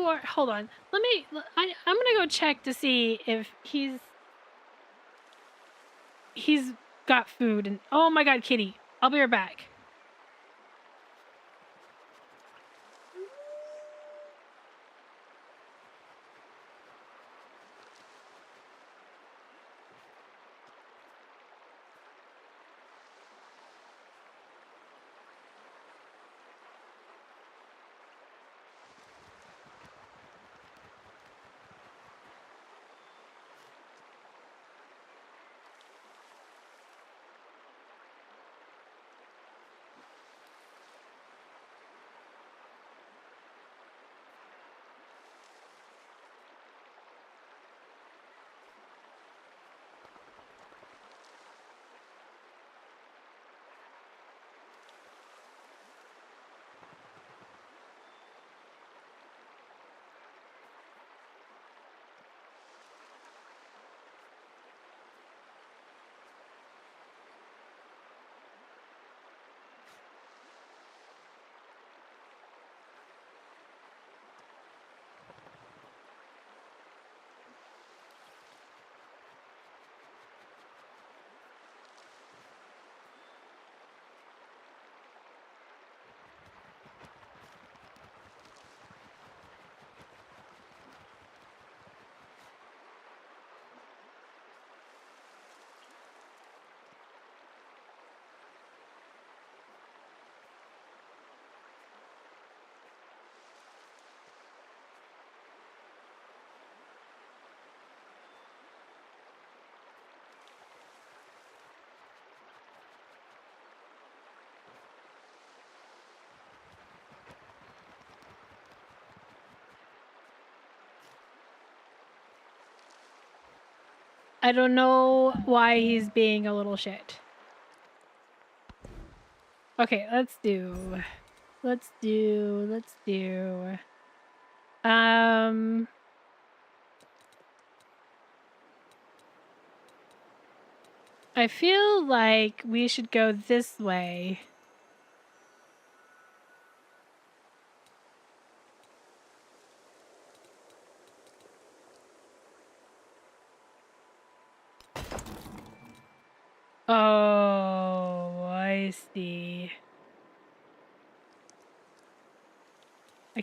are, hold on. I'm gonna go check to see if he's got food and, oh my God, Kitty. I'll be right back. I don't know why he's being a little shit. Okay, let's do. I feel like we should go this way. Oh, I see. I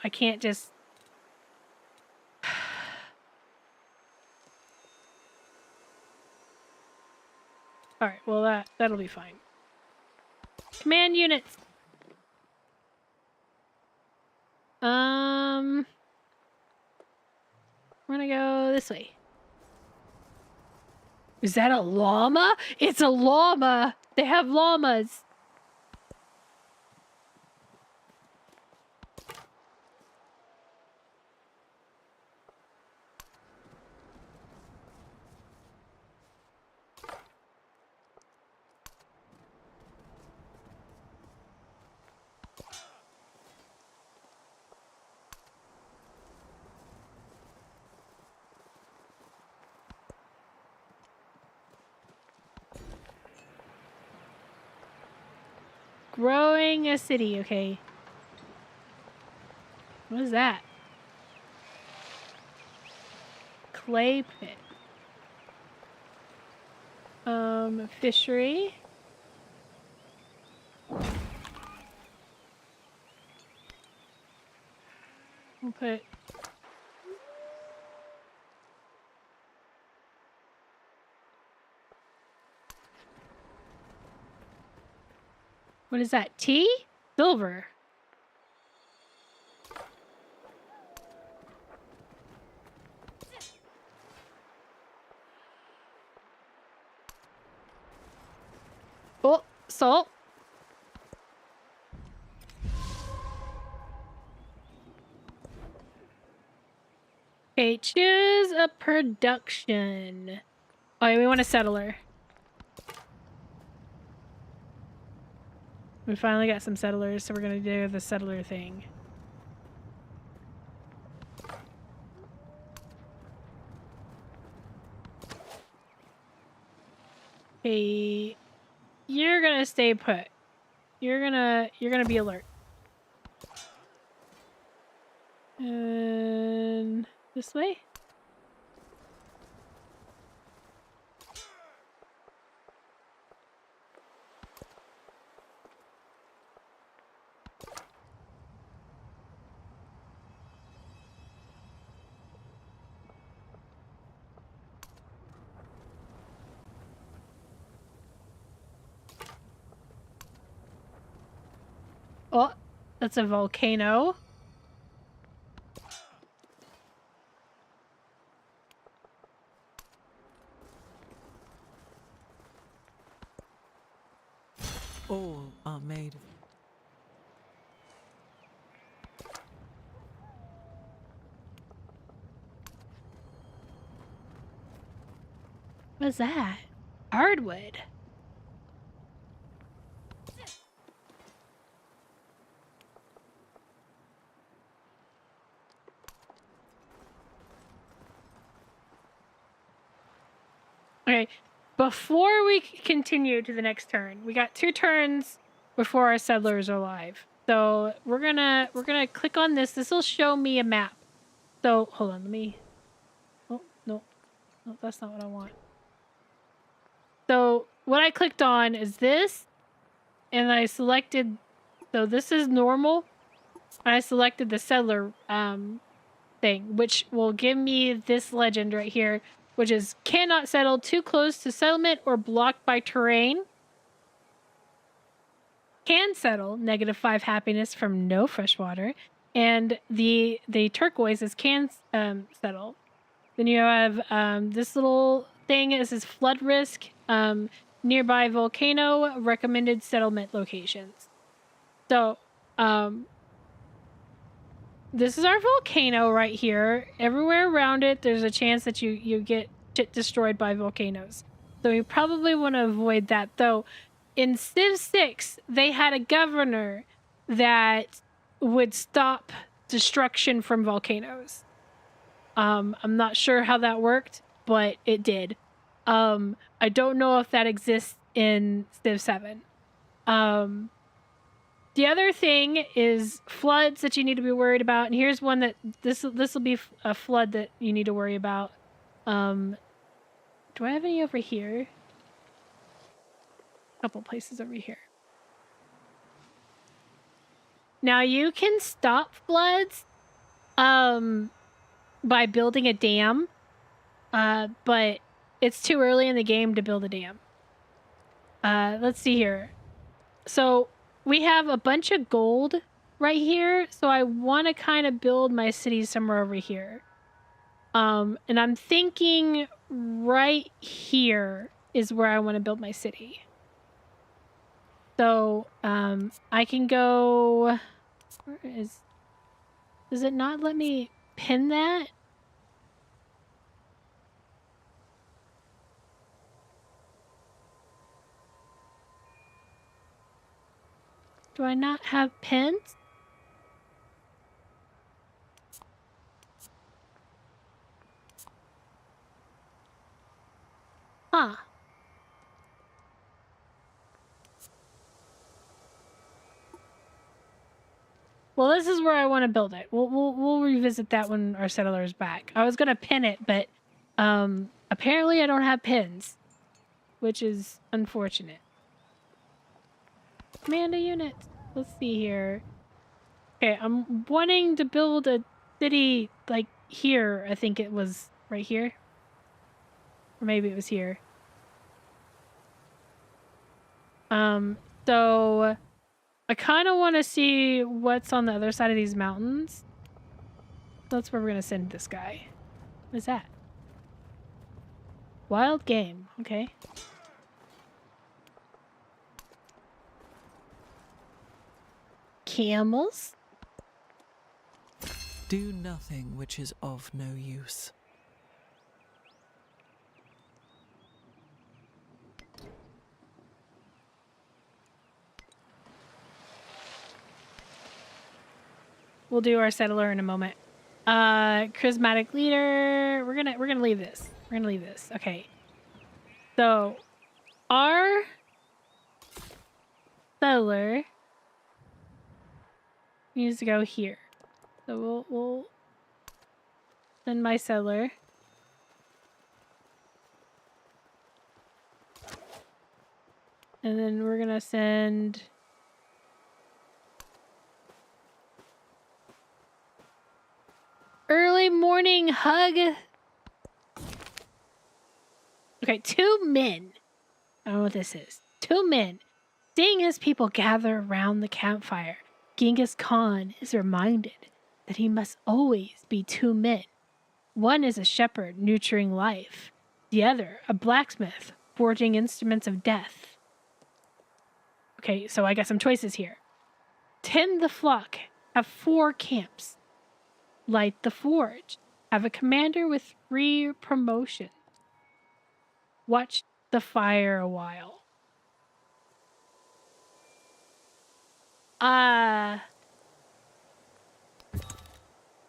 can't just... Alright, well that'll be fine. Command units! We're gonna go this way. Is that a llama? It's a llama! They have llamas! Growing a city, okay. What is that? Clay pit. Fishery. We'll put... What is that? Tea? Silver. Oh, salt. Okay, choose a production. Oh, yeah, we want a settler. We finally got some settlers, so we're gonna do the settler thing. Hey, you're gonna stay put. You're gonna be alert. And this way? Oh, that's a volcano. All are made of... What's that? Hardwood. Okay, before we continue to the next turn, we got 2 turns before our settlers are live. So we're gonna click on this. This will show me a map. So hold on, let me... Oh, no, that's not what I want. So what I clicked on is this, and I selected... So this is normal. I selected the settler thing, which will give me this legend right here, which is cannot settle too close to settlement or blocked by terrain. Can settle, -5 happiness from no fresh water. And the turquoise is can settle. Then you have this little thing. This is flood risk, nearby volcano, recommended settlement locations. So this is our volcano right here. Everywhere around it, there's a chance that you get shit destroyed by volcanoes. So we probably want to avoid that. Though in Civ 6, they had a governor that would stop destruction from volcanoes. I'm not sure how that worked, but it did. I don't know if that exists in Civ 7. The other thing is floods that you need to be worried about, and here's one that this will be a flood that you need to worry about. Do I have any over here? A couple places over here. Now you can stop floods by building a dam, but it's too early in the game to build a dam. Let's see here. So we have a bunch of gold right here, so I want to kind of build my city somewhere over here. And I'm thinking right here is where I want to build my city. So, I can go... Where is... Does it not let me pin that? Do I not have pins? Huh. Well, this is where I want to build it. We'll revisit that when our settler is back. I was gonna pin it, but apparently I don't have pins, which is unfortunate. Command a unit. Let's see here. Okay, I'm wanting to build a city like here. I think it was right here, or maybe it was here. So I kind of want to see what's on the other side of these mountains. That's where we're going to send this guy. What is that? Wild game. Okay. Camels? Do nothing which is of no use. We'll do our settler in a moment. Charismatic leader. We're gonna leave this. We're gonna leave this. Okay. So our settler needs to go here. So we'll send my settler. And then we're gonna send early morning hug. Okay, 2 men. I don't know what this is. 2 men. Seeing his people gather around the campfire, Genghis Khan is reminded that he must always be 2 men. One is a shepherd nurturing life. The other, a blacksmith forging instruments of death. Okay, so I got some choices here. Tend the flock. Have 4 camps. Light the forge. Have a commander with 3 promotions. Watch the fire a while.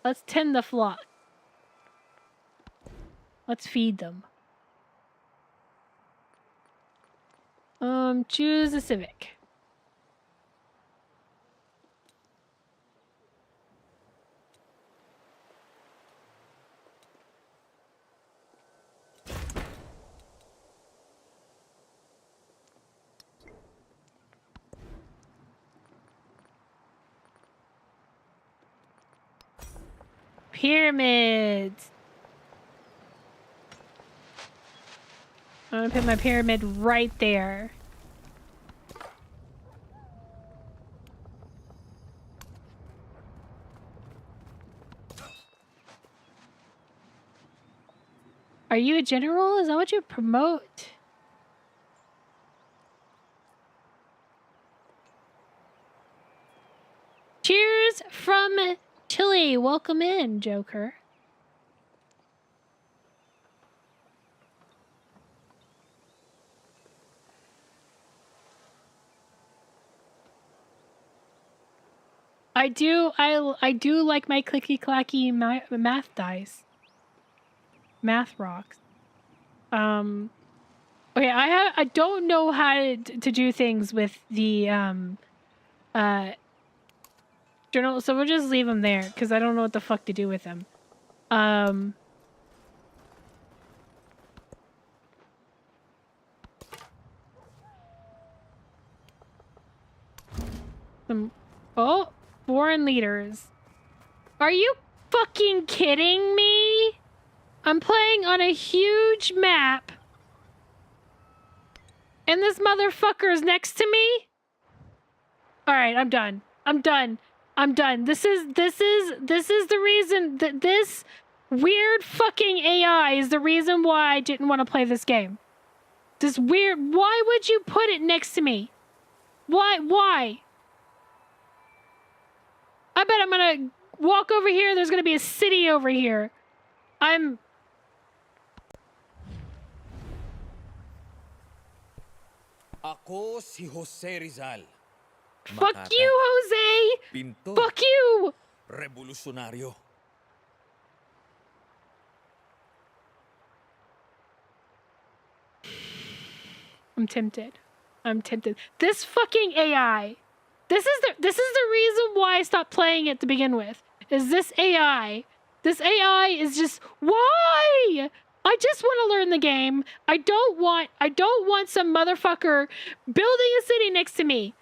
Let's tend the flock. Let's feed them. Choose a civic. Pyramids. I'm gonna put my pyramid right there. Are you a general? Is that what you promote? Cheers from Chile. Welcome in, Joker. I do like my clicky clacky math dice. Math rocks. Okay, I don't know how to do things with the journal, so we'll just leave them there because I don't know what the fuck to do with them. Foreign leaders. Are you fucking kidding me? I'm playing on a huge map. And this motherfucker is next to me? Alright, I'm done. I'm done. I'm done. This is the reason that this weird fucking AI is the reason why I didn't want to play this game. This weird... Why would you put it next to me? Why? I bet I'm gonna walk over here, there's gonna be a city over here. Ako si Jose Rizal. Fuck you, Jose! Pintor. Fuck you! Revolusyonaryo. I'm tempted. This fucking AI. This is the reason why I stopped playing it to begin with. Is this AI? This AI is just why? I just want to learn the game. I don't want some motherfucker building a city next to me.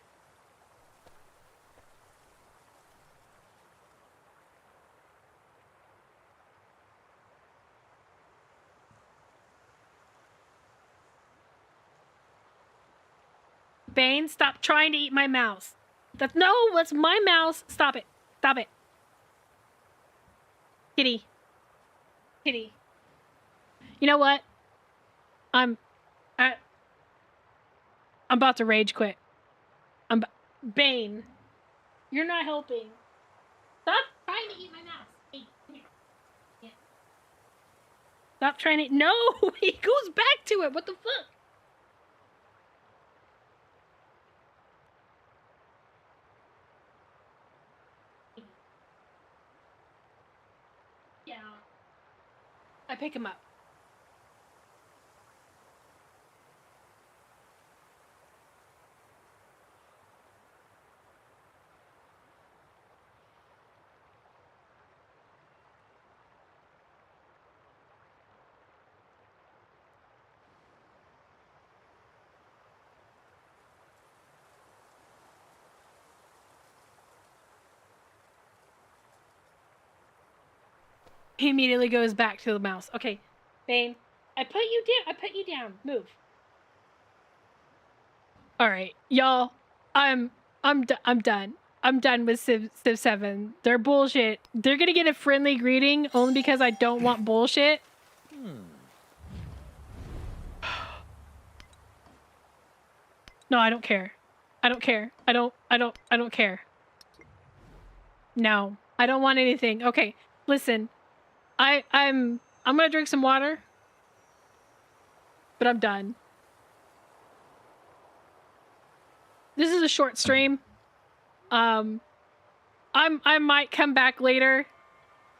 Bane, stop trying to eat my mouse. That's my mouse. Stop it. Stop it. Kitty. You know what? I'm about to rage quit. Bane, you're not helping. Stop trying to eat my mouse. Hey, come here. Yeah. Stop trying to... No! He goes back to it. What the fuck? Yeah. I pick him up. He immediately goes back to the mouse. Okay, Bane, I put you down. Move. All right, y'all. I'm done. I'm done with Civ 7. They're bullshit. They're gonna get a friendly greeting only because I don't want bullshit. No, I don't care. I don't care. I don't care. No, I don't want anything. Okay, listen. I'm gonna drink some water, but I'm done. This is a short stream. I might come back later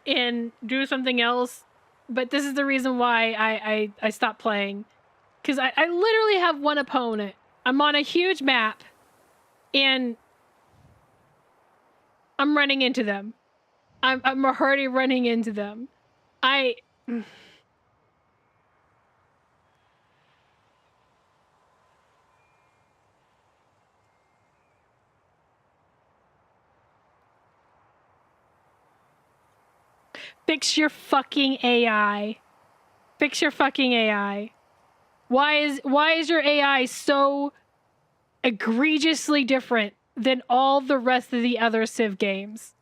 and do something else, but this is the reason why I stopped playing. Because I literally have one opponent. I'm on a huge map, and I'm running into them. I'm already running into them. Fix your fucking AI. Fix your fucking AI. Why is your AI so egregiously different than all the rest of the other Civ games?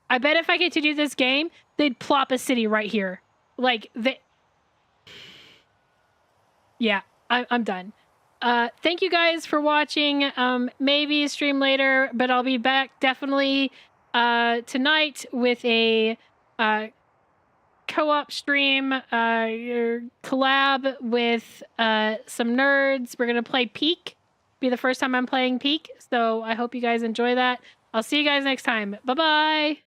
I bet if I continue this game, they'd plop a city right here. Like, yeah, I'm done. Thank you guys for watching. Maybe stream later, but I'll be back definitely tonight with a co-op stream, collab with some nerds. We're gonna play Peak. Be the first time I'm playing Peak, so I hope you guys enjoy that. I'll see you guys next time. Bye-bye.